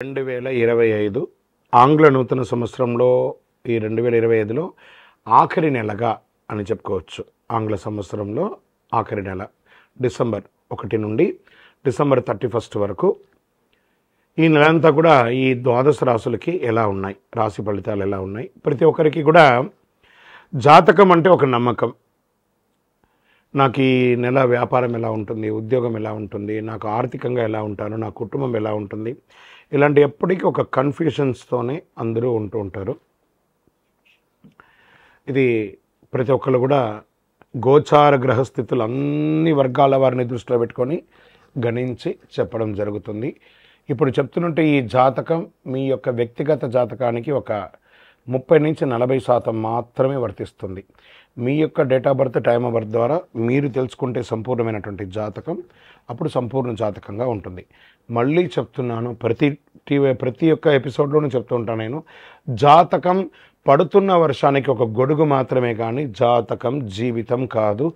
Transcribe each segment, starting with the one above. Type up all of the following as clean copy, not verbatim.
2025 ఆంగ్ల నూతన సంవత్సరంలో ఈ 2025లో ఆఖరి నెలగా అని చెప్పుకోవచ్చు. ఆంగ్ల సంవత్సరంలో ఆఖరి నెల డిసెంబర్ 1 నుండి డిసెంబర్ 31 వరకు ఈ నెలంతా కూడా ఈ ద్వాదశ రాశులకి ఎలా ఉన్నాయి, రాశి ఫలితాలు ఎలా ఉన్నాయి, ప్రతి ఒక్కరికి కూడా జాతకం అంటే ఒక నమ్మకం. నాకు ఈ నెల వ్యాపారం ఎలా ఉంటుంది, ఉద్యోగం ఎలా ఉంటుంది, నాకు ఆర్థికంగా ఎలా ఉంటాను, నా కుటుంబం ఎలా ఉంటుంది, ఇలాంటి ఎప్పటికీ ఒక కన్ఫ్యూషన్స్తోనే అందరూ ఉంటూ ఉంటారు. ఇది ప్రతి ఒక్కరు కూడా గోచార గ్రహస్థితులు అన్ని వర్గాల వారిని దృష్టిలో పెట్టుకొని గణించి చెప్పడం జరుగుతుంది. ఇప్పుడు చెప్తున్నట్టు ఈ జాతకం మీ యొక్క వ్యక్తిగత జాతకానికి ఒక 30 నుంచి 40% మాత్రమే వర్తిస్తుంది. మీ యొక్క date of birth, time of birth ద్వారా మీరు తెలుసుకుంటే సంపూర్ణమైనటువంటి జాతకం అప్పుడు సంపూర్ణ జాతకంగా ఉంటుంది. మళ్ళీ చెప్తున్నాను, ప్రతి ఒక్క ఎపిసోడ్లోనూ చెప్తూ ఉంటాను నేను, జాతకం పడుతున్న వర్షానికి ఒక గొడుగు మాత్రమే కానీ జాతకం జీవితం కాదు.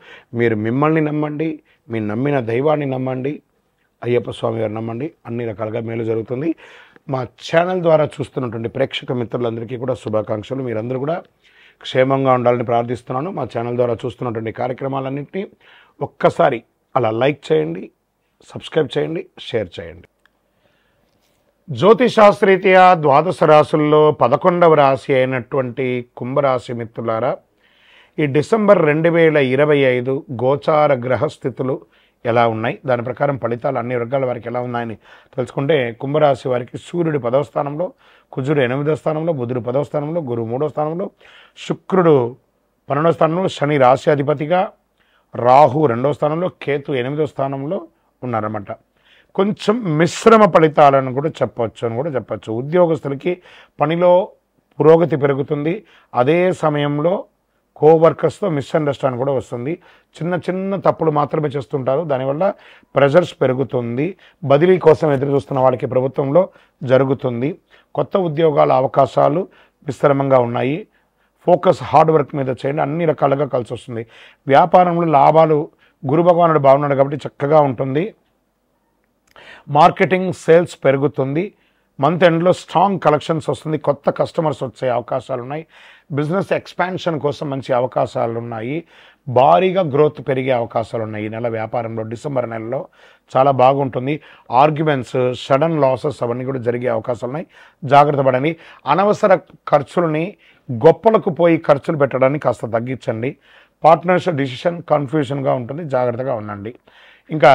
మీరు మిమ్మల్ని నమ్మండి, మీ నమ్మిన దైవాన్ని నమ్మండి, అయ్యప్ప స్వామి గారు నమ్మండి, అన్ని రకాలుగా మేలు జరుగుతుంది. మా ఛానల్ ద్వారా చూస్తున్నటువంటి ప్రేక్షక మిత్రులందరికీ కూడా శుభాకాంక్షలు. మీరందరూ కూడా క్షేమంగా ఉండాలని ప్రార్థిస్తున్నాను. మా ఛానల్ ద్వారా చూస్తున్నటువంటి కార్యక్రమాలన్నింటినీ ఒక్కసారి అలా లైక్ చేయండి, సబ్స్క్రైబ్ చేయండి, షేర్ చేయండి. జ్యోతిషాస్త్రరీత్యా ద్వాదశ రాశుల్లో 11వ రాశి అయినటువంటి కుంభరాశి మిత్రులారా, ఈ డిసెంబర్ 2025 గోచార గ్రహస్థితులు ఎలా ఉన్నాయి, దాని ప్రకారం ఫలితాలు అన్ని వర్గాల వారికి ఎలా ఉన్నాయని తెలుసుకుంటే, కుంభరాశి వారికి సూర్యుడు 10వ స్థానంలో, కుజుడు 8వ స్థానంలో, బుధుడు 10వ స్థానంలో, గురువు 3వ స్థానంలో, శుక్రుడు 12వ స్థానంలో, శని రాశి అధిపతిగా, రాహు 2వ స్థానంలో, కేతు 8వ స్థానంలో ఉన్నారన్నమాట. కొంచెం మిశ్రమ ఫలితాలను కూడా చెప్పచ్చు. ఉద్యోగస్తులకి పనిలో పురోగతి పెరుగుతుంది. అదే సమయంలో కోవర్కర్స్తో మిస్అండర్స్టాండ్ కూడా వస్తుంది. చిన్న తప్పులు మాత్రమే చేస్తుంటారు, దానివల్ల ప్రెజర్స్ పెరుగుతుంది. బదిలీ కోసం ఎదురు చూస్తున్న వాళ్ళకి ప్రభుత్వంలో జరుగుతుంది. కొత్త ఉద్యోగాల అవకాశాలు విస్తరంగా ఉన్నాయి. ఫోకస్ హార్డ్ వర్క్ మీద చేయండి, అన్ని రకాలుగా కలిసి వస్తుంది. వ్యాపారంలో లాభాలు, గురు భగవానుడు బాగున్నాడు కాబట్టి చక్కగా ఉంటుంది. మార్కెటింగ్ సేల్స్ పెరుగుతుంది. మంత్ ఎండ్లో స్ట్రాంగ్ కలెక్షన్స్ వస్తుంది. కొత్త కస్టమర్స్ వచ్చే అవకాశాలు ఉన్నాయి. బిజినెస్ ఎక్స్పాన్షన్ కోసం మంచి అవకాశాలు ఉన్నాయి. భారీగా గ్రోత్ పెరిగే అవకాశాలు ఉన్నాయి. ఈ నెల వ్యాపారంలో డిసెంబర్ నెలలో చాలా బాగుంటుంది. ఆర్గ్యుమెంట్స్, సడన్ లాసెస్ అవన్నీ కూడా జరిగే అవకాశాలు ఉన్నాయి. జాగ్రత్త పడండి. అనవసర ఖర్చులని గొప్పలకు పోయి ఖర్చులు పెట్టడాన్ని కాస్త తగ్గించండి. పార్ట్నర్షిప్ డిసిషన్ కన్ఫ్యూజన్గా ఉంటుంది, జాగ్రత్తగా ఉండండి. ఇంకా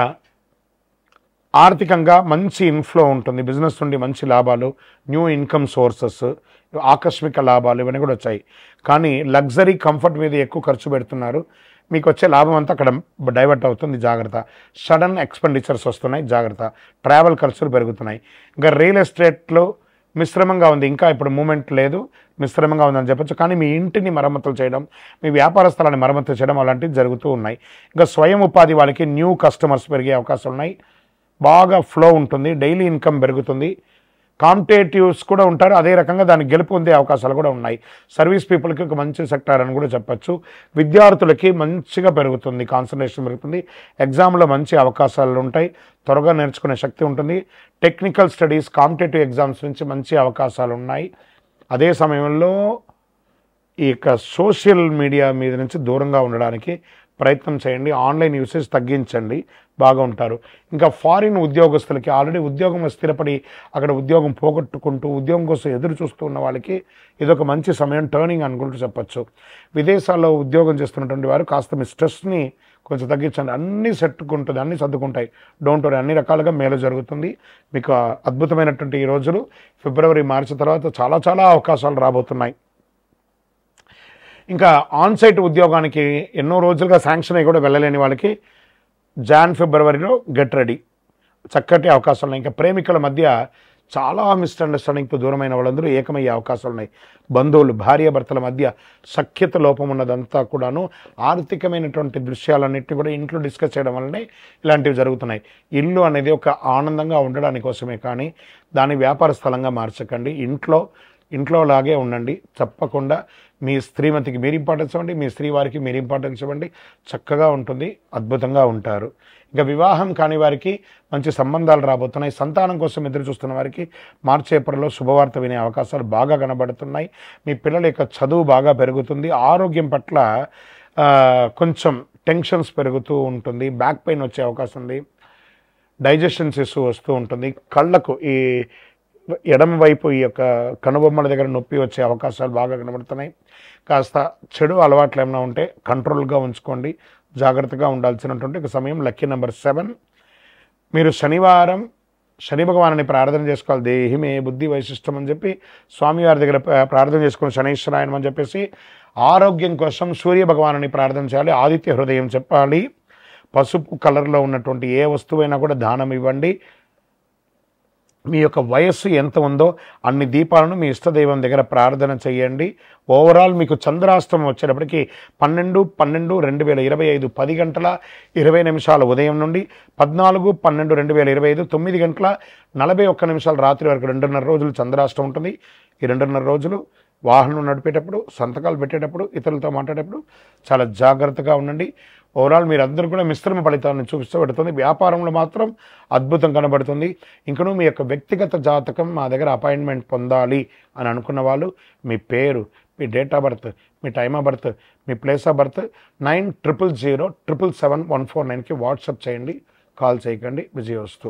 ఆర్థికంగా మంచి ఇన్ఫ్లో ఉంటుంది. బిజినెస్ నుండి మంచి లాభాలు, న్యూ ఇన్కమ్ సోర్సెస్, ఆకస్మిక లాభాలు ఇవన్నీ కూడా వచ్చాయి. కానీ లగ్జరీ కంఫర్ట్ మీద ఎక్కువ ఖర్చు పెడుతున్నారు. మీకు వచ్చే లాభం అంతా అక్కడ డైవర్ట్ అవుతుంది, జాగ్రత్త. సడన్ ఎక్స్పెండిచర్స్ వస్తున్నాయి, జాగ్రత్త. ట్రావెల్ ఖర్చులు పెరుగుతున్నాయి. ఇంకా రియల్ ఎస్టేట్లో మిశ్రమంగా ఉంది, ఇంకా ఇప్పుడు మూమెంట్ లేదు, మిశ్రమంగా ఉందని చెప్పచ్చు. కానీ మీ ఇంటిని మరమ్మతులు చేయడం, మీ వ్యాపార స్థలాన్ని మరమ్మతులు చేయడం అలాంటివి జరుగుతూ ఉన్నాయి. ఇంకా స్వయం ఉపాధి వాళ్ళకి న్యూ కస్టమర్స్ పెరిగే అవకాశాలు ఉన్నాయి. బాగా ఫ్లో ఉంటుంది, డైలీ ఇన్కమ్ పెరుగుతుంది. కాంపిటేటివ్స్ కూడా ఉంటారు, అదే రకంగా దానికి గెలుపు పొందే అవకాశాలు కూడా ఉన్నాయి. సర్వీస్ పీపుల్కి ఒక మంచి సెక్టార్ అని కూడా చెప్పచ్చు. విద్యార్థులకి మంచిగా పెరుగుతుంది, కాన్సన్ట్రేషన్ పెరుగుతుంది. ఎగ్జామ్లో మంచి అవకాశాలు ఉంటాయి, త్వరగా నేర్చుకునే శక్తి ఉంటుంది. టెక్నికల్ స్టడీస్, కాంపిటేటివ్ ఎగ్జామ్స్ నుంచి మంచి అవకాశాలు ఉన్నాయి. అదే సమయంలో ఈ యొక్క సోషల్ మీడియా మీద నుంచి దూరంగా ఉండడానికి ప్రయత్నం చేయండి. ఆన్లైన్ యూసేజ్ తగ్గించండి, బాగా ఉంటారు. ఇంకా ఫారిన్ ఉద్యోగస్తులకి ఆల్రెడీ ఉద్యోగం స్థిరపడి అక్కడ ఉద్యోగం పోగొట్టుకుంటూ ఉద్యోగం కోసం ఎదురు చూస్తూ ఉన్న వాళ్ళకి ఇదొక మంచి సమయం, టర్నింగ్ అనుకుంటూ చెప్పచ్చు. విదేశాల్లో ఉద్యోగం చేస్తున్నటువంటి వారు కాస్త మీ స్ట్రెస్ని కొంచెం తగ్గించండి. అన్నీ సెట్టుకుంటుంది, అన్నీ సర్దుకుంటాయి. డోంట్ వరీ, అన్ని రకాలుగా మేలు జరుగుతుంది. మీకు అద్భుతమైనటువంటి ఈ రోజులు ఫిబ్రవరి, మార్చి తర్వాత చాలా అవకాశాలు రాబోతున్నాయి. ఇంకా ఆన్సైట్ ఉద్యోగానికి ఎన్నో రోజులుగా శాంక్షన్ అయ్యి కూడా వెళ్ళలేని వాళ్ళకి ఫిబ్రవరిలో గెట్ రెడీ, చక్కటి అవకాశాలు ఉన్నాయి. ఇంకా ప్రేమికుల మధ్య చాలా మిస్అండర్స్టాండింగ్తో దూరమైన వాళ్ళందరూ ఏకమయ్యే అవకాశాలు ఉన్నాయి. బంధువులు, భార్యాభర్తల మధ్య సఖ్యత లోపం ఉన్నదంతా కూడాను ఆర్థికమైనటువంటి దృశ్యాలన్నింటినీ కూడా ఇంట్లో డిస్కస్ చేయడం వల్లనే ఇలాంటివి జరుగుతున్నాయి. ఇల్లు అనేది ఒక ఆనందంగా ఉండడానికి కోసమే కానీ దాని వ్యాపార స్థలంగా మార్చకండి. ఇంట్లో ఇంట్లో లాగే ఉండండి. తప్పకుండా మీ శ్రీమతికి మీరు ఇంపార్టెన్స్ ఇవ్వండి, మీ శ్రీ వారికి మీరు ఇంపార్టెన్స్ ఇవ్వండి. చక్కగా ఉంటుంది, అద్భుతంగా ఉంటారు. ఇక వివాహం కాని వారికి మంచి సంబంధాలు రాబోతున్నాయి. సంతానం కోసం ఎదురు చూస్తున్న వారికి మార్చి ఏప్రిల్లో శుభవార్త వినే అవకాశాలు బాగా కనబడుతున్నాయి. మీ పిల్లల యొక్క చదువు బాగా పెరుగుతుంది. ఆరోగ్యం పట్ల కొంచెం టెన్షన్స్ పెరుగుతూ ఉంటుంది. బ్యాక్ పెయిన్ వచ్చే అవకాశం ఉంది. డైజెషన్స్ ఇష్యూ వస్తూ ఉంటుంది. కళ్ళకు ఈ ఎడమ వైపు ఈ యొక్క కనుబొమ్మల దగ్గర నొప్పి వచ్చే అవకాశాలు బాగా కనబడుతున్నాయి. కాస్త చెడు అలవాట్లు ఏమైనా ఉంటే కంట్రోల్గా ఉంచుకోండి. జాగ్రత్తగా ఉండాల్సినటువంటి ఒక సమయం. Lucky number 7. మీరు శనివారం శని భగవాన్ని ప్రార్థన చేసుకోవాలి. దేహిమే బుద్ధి వైశిష్టం అని చెప్పి స్వామివారి దగ్గర ప్రార్థన చేసుకుని శనైశ్వరాయనం అని చెప్పేసి ఆరోగ్యం కోసం సూర్య భగవాన్ని ప్రార్థన చేయాలి. ఆదిత్య హృదయం చెప్పాలి. పసుపు కలర్లో ఉన్నటువంటి ఏ వస్తువైనా కూడా దానం ఇవ్వండి. మీ యొక్క వయస్సు ఎంత ఉందో అన్ని దీపాలను మీ ఇష్టదైవం దగ్గర ప్రార్థన చేయండి. ఓవరాల్ మీకు చంద్రాష్టమం వచ్చేటప్పటికి 12/12/2025 10 గంటల 20 నిమిషాల ఉదయం నుండి 14/12/2025 9 గంటల 41 నిమిషాల రాత్రి వరకు 2.5 రోజులు చంద్రాష్టమం ఉంటుంది. ఈ 2.5 రోజులు వాహనం నడిపేటప్పుడు, సంతకాలు పెట్టేటప్పుడు, ఇతరులతో మాట్లాడేటప్పుడు చాలా జాగ్రత్తగా ఉండండి. ఓవరాల్ మీరందరూ కూడా మిశ్రమ ఫలితాలను చూపిస్తబడుతుంది. వ్యాపారంలో మాత్రం అద్భుతం కనబడుతుంది. ఇంకనూ మీ యొక్క వ్యక్తిగత జాతకం మా దగ్గర అపాయింట్మెంట్ పొందాలి అని అనుకున్న వాళ్ళు మీ పేరు, మీ డేట్ ఆఫ్ బర్త్, మీ టైమ్ ఆఫ్ బర్త్, మీ ప్లేస్ ఆఫ్ బర్త్ 9000 777 149కి వాట్సాప్ చేయండి. కాల్ చేయకండి. విజయోస్తు.